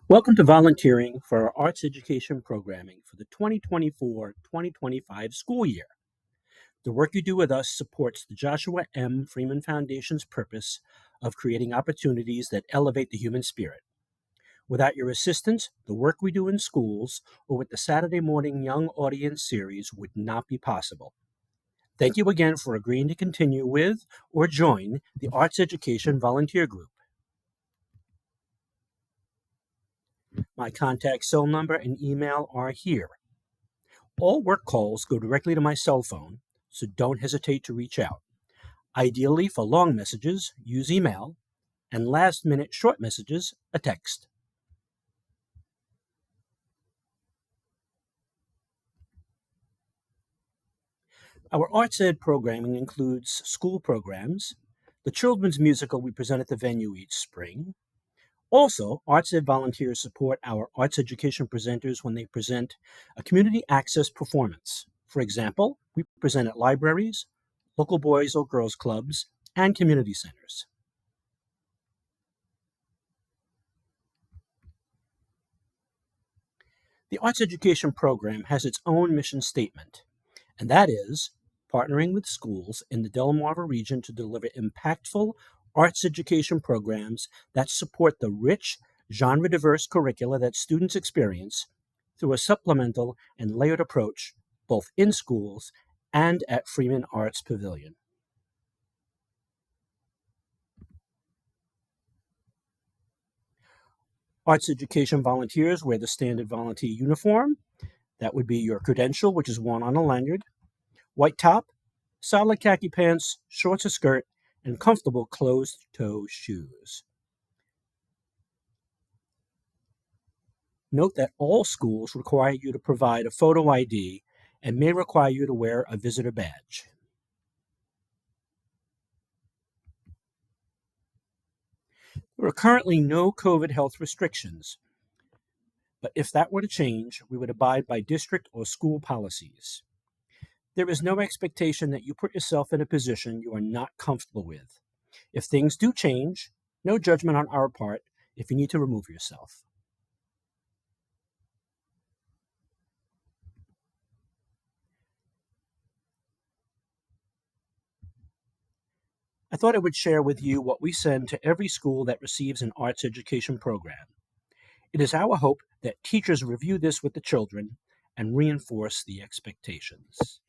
Welcome to volunteering for our arts education programming for the 2024-2025 school year. The work you do with us supports the Joshua M. Freeman Foundation's purpose of creating opportunities that elevate the human spirit. Without your assistance, the work we do in schools or with the Saturday Morning Young Audience series would not be possible. Thank you again for agreeing to continue with or join the Arts Education Volunteer Group. My contact cell number and email are here. All work calls go directly to my cell phone, so don't hesitate to reach out. Ideally, for long messages, use email, and last-minute short messages, a text. Our Arts Ed programming includes school programs, the children's musical we present at the venue each spring. Also, Arts Ed volunteers support our arts education presenters when they present a community access performance. For example, we present at libraries, local boys or girls clubs, and community centers. The Arts Education Program has its own mission statement, and that is partnering with schools in the Delmarva region to deliver impactful arts education programs that support the rich, genre-diverse curricula that students experience through a supplemental and layered approach both in schools and at Freeman Arts Pavilion. Arts education volunteers wear the standard volunteer uniform. That would be your credential, which is worn on a lanyard, white top, solid khaki pants, shorts or skirt, and comfortable closed-toe shoes. Note that all schools require you to provide a photo ID and may require you to wear a visitor badge. There are currently no COVID health restrictions, but if that were to change, we would abide by district or school policies. There is no expectation that you put yourself in a position you are not comfortable with. If things do change, no judgment on our part if you need to remove yourself. I thought I would share with you what we send to every school that receives an arts education program. It is our hope that teachers review this with the children and reinforce the expectations.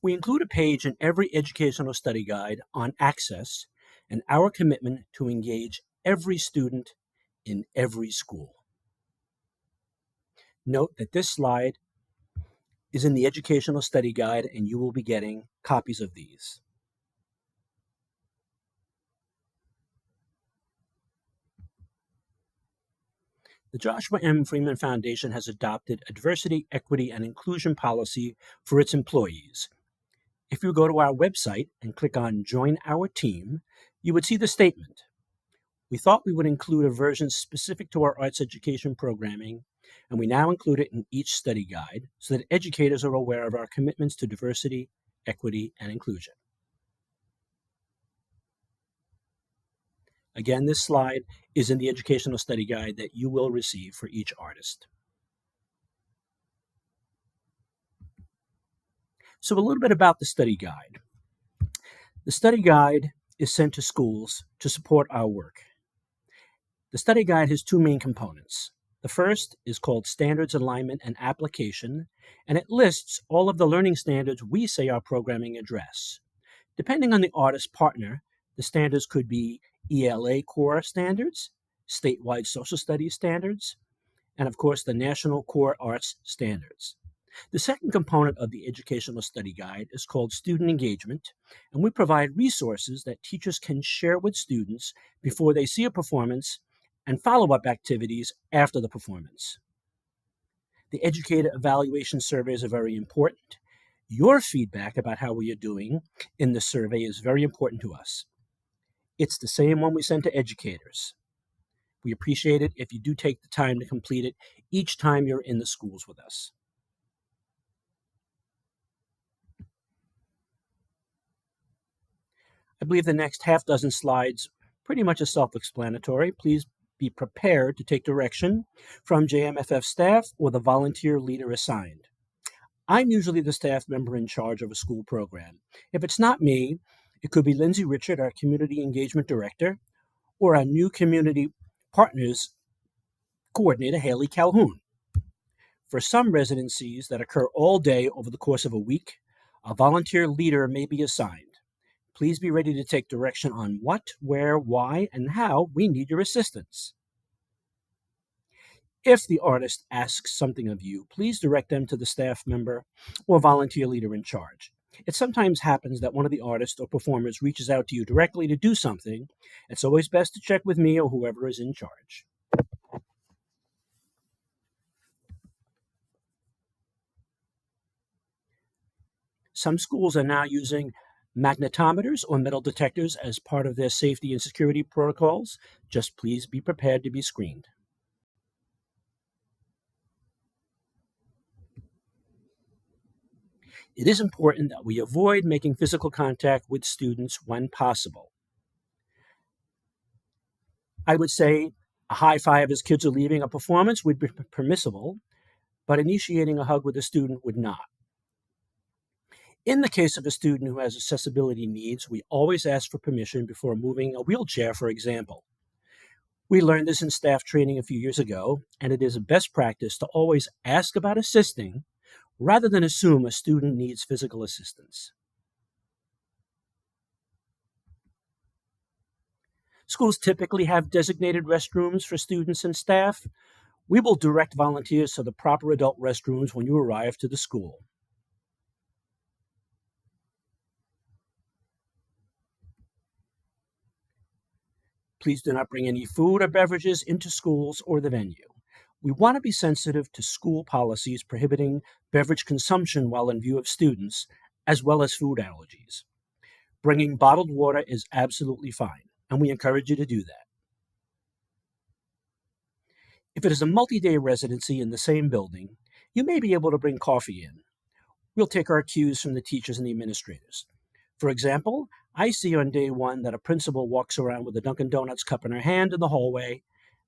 We include a page in every educational study guide on access and our commitment to engage every student in every school. Note that this slide is in the educational study guide and you will be getting copies of these. The Joshua M. Freeman Foundation has adopted a diversity, equity, and inclusion policy for its employees. If you go to our website and click on Join Our Team, you would see the statement. We thought we would include a version specific to our arts education programming, and we now include it in each study guide so that educators are aware of our commitments to diversity, equity, and inclusion. Again, this slide is in the educational study guide that you will receive for each artist. So a little bit about the study guide. The study guide is sent to schools to support our work. The study guide has two main components. The first is called Standards, Alignment, and Application, and it lists all of the learning standards we say our programming address. Depending on the artist partner, the standards could be ELA core standards, statewide social studies standards, and of course the National Core Arts Standards. The second component of the educational study guide is called Student Engagement, and we provide resources that teachers can share with students before they see a performance and follow-up activities after the performance. The educator evaluation surveys are very important. Your feedback about how we are doing in the survey is very important to us. It's the same one we send to educators. We appreciate it if you do take the time to complete it each time you're in the schools with us. I believe the next half dozen slides pretty much is self-explanatory. Please be prepared to take direction from JMFF staff or the volunteer leader assigned. I'm usually the staff member in charge of a school program. If it's not me, it could be Lindsay Richard, our community engagement director, or our new community partners coordinator, Haley Calhoun. For some residencies that occur all day over the course of a week, a volunteer leader may be assigned. Please be ready to take direction on what, where, why, and how we need your assistance. If the artist asks something of you, please direct them to the staff member or volunteer leader in charge. It sometimes happens that one of the artists or performers reaches out to you directly to do something. It's always best to check with me or whoever is in charge. Some schools are now using magnetometers or metal detectors as part of their safety and security protocols. Just please be prepared to be screened. It is important that we avoid making physical contact with students when possible. I would say a high five as kids are leaving a performance would be permissible, but initiating a hug with a student would not. In the case of a student who has accessibility needs, we always ask for permission before moving a wheelchair, for example. We learned this in staff training a few years ago, and it is a best practice to always ask about assisting rather than assume a student needs physical assistance. Schools typically have designated restrooms for students and staff. We will direct volunteers to the proper adult restrooms when you arrive to the school. Please do not bring any food or beverages into schools or the venue. We want to be sensitive to school policies prohibiting beverage consumption while in view of students, as well as food allergies. Bringing bottled water is absolutely fine, and we encourage you to do that. If it is a multi-day residency in the same building, you may be able to bring coffee in. We'll take our cues from the teachers and the administrators. For example, I see on day one that a principal walks around with a Dunkin' Donuts cup in her hand in the hallway.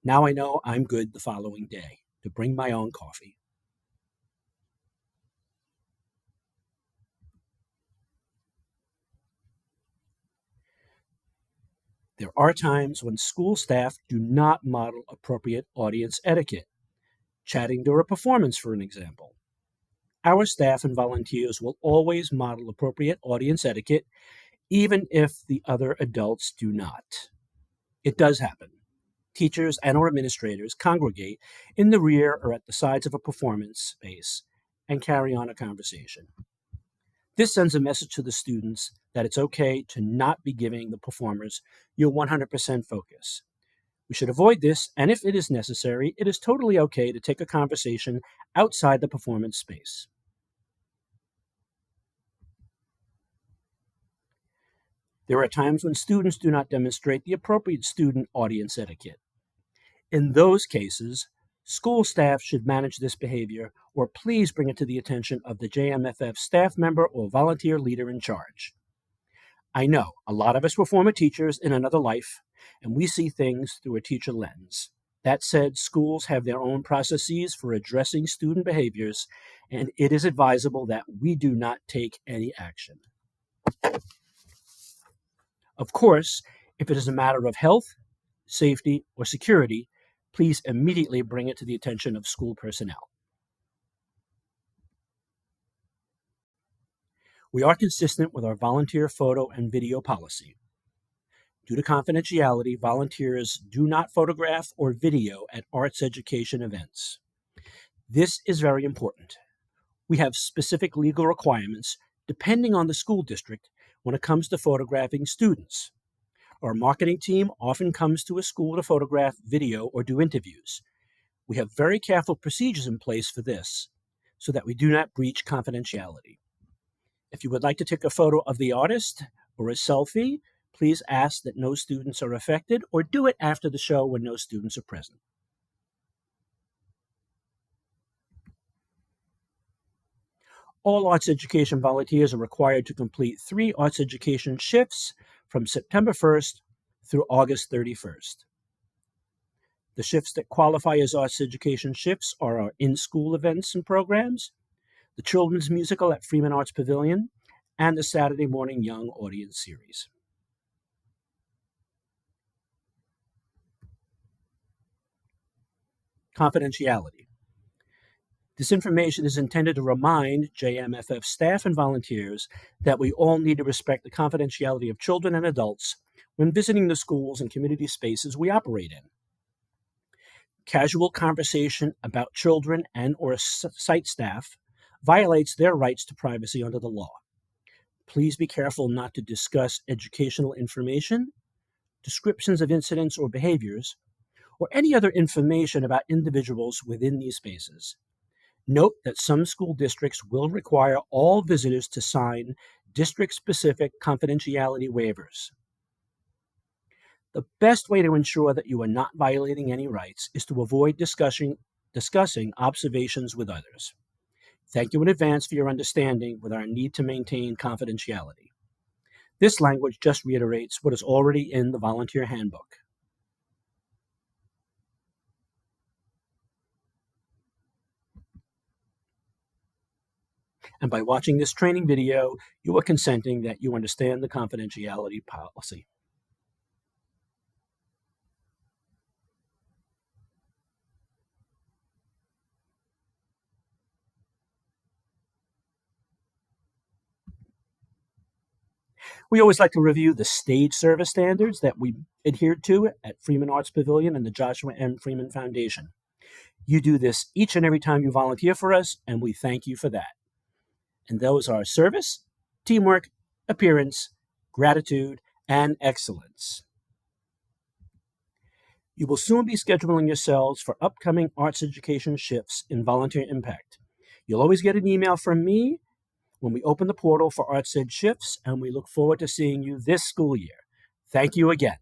Now I know I'm good the following day to bring my own coffee. There are times when school staff do not model appropriate audience etiquette, chatting during a performance, for an example. Our staff and volunteers will always model appropriate audience etiquette, even if the other adults do not. It does happen. Teachers and or administrators congregate in the rear or at the sides of a performance space and carry on a conversation. This sends a message to the students that it's okay to not be giving the performers your 100% focus. We should avoid this, and if it is necessary, it is totally okay to take a conversation outside the performance space. There are times when students do not demonstrate the appropriate student audience etiquette. In those cases, school staff should manage this behavior, or please bring it to the attention of the JMFF staff member or volunteer leader in charge. I know a lot of us were former teachers in another life, and we see things through a teacher lens. That said, schools have their own processes for addressing student behaviors, and it is advisable that we do not take any action. Of course, if it is a matter of health, safety, or security, please immediately bring it to the attention of school personnel. We are consistent with our volunteer photo and video policy. Due to confidentiality, volunteers do not photograph or video at arts education events. This is very important. We have specific legal requirements depending on the school district when it comes to photographing students. Our marketing team often comes to a school to photograph, video, or do interviews. We have very careful procedures in place for this so that we do not breach confidentiality. If you would like to take a photo of the artist or a selfie, please ask that no students are affected or do it after the show when no students are present. All arts education volunteers are required to complete 3 arts education shifts from September 1st through August 31st. The shifts that qualify as arts education shifts are our in-school events and programs, the children's musical at Freeman Arts Pavilion, and the Saturday Morning Young Audience Series. Confidentiality. This information is intended to remind JMFF staff and volunteers that we all need to respect the confidentiality of children and adults when visiting the schools and community spaces we operate in. Casual conversation about children and or site staff violates their rights to privacy under the law. Please be careful not to discuss educational information, descriptions of incidents or behaviors, or any other information about individuals within these spaces. Note that some school districts will require all visitors to sign district-specific confidentiality waivers. The best way to ensure that you are not violating any rights is to avoid discussing observations with others. Thank you in advance for your understanding with our need to maintain confidentiality. This language just reiterates what is already in the volunteer handbook. And by watching this training video, you are consenting that you understand the confidentiality policy. We always like to review the stage service standards that we adhered to at Freeman Arts Pavilion and the Joshua M. Freeman Foundation. You do this each and every time you volunteer for us, and we thank you for that. And those are service, teamwork, appearance, gratitude, and excellence. You will soon be scheduling yourselves for upcoming arts education shifts in Volunteer Impact. You'll always get an email from me when we open the portal for Arts Ed shifts, and we look forward to seeing you this school year. Thank you again.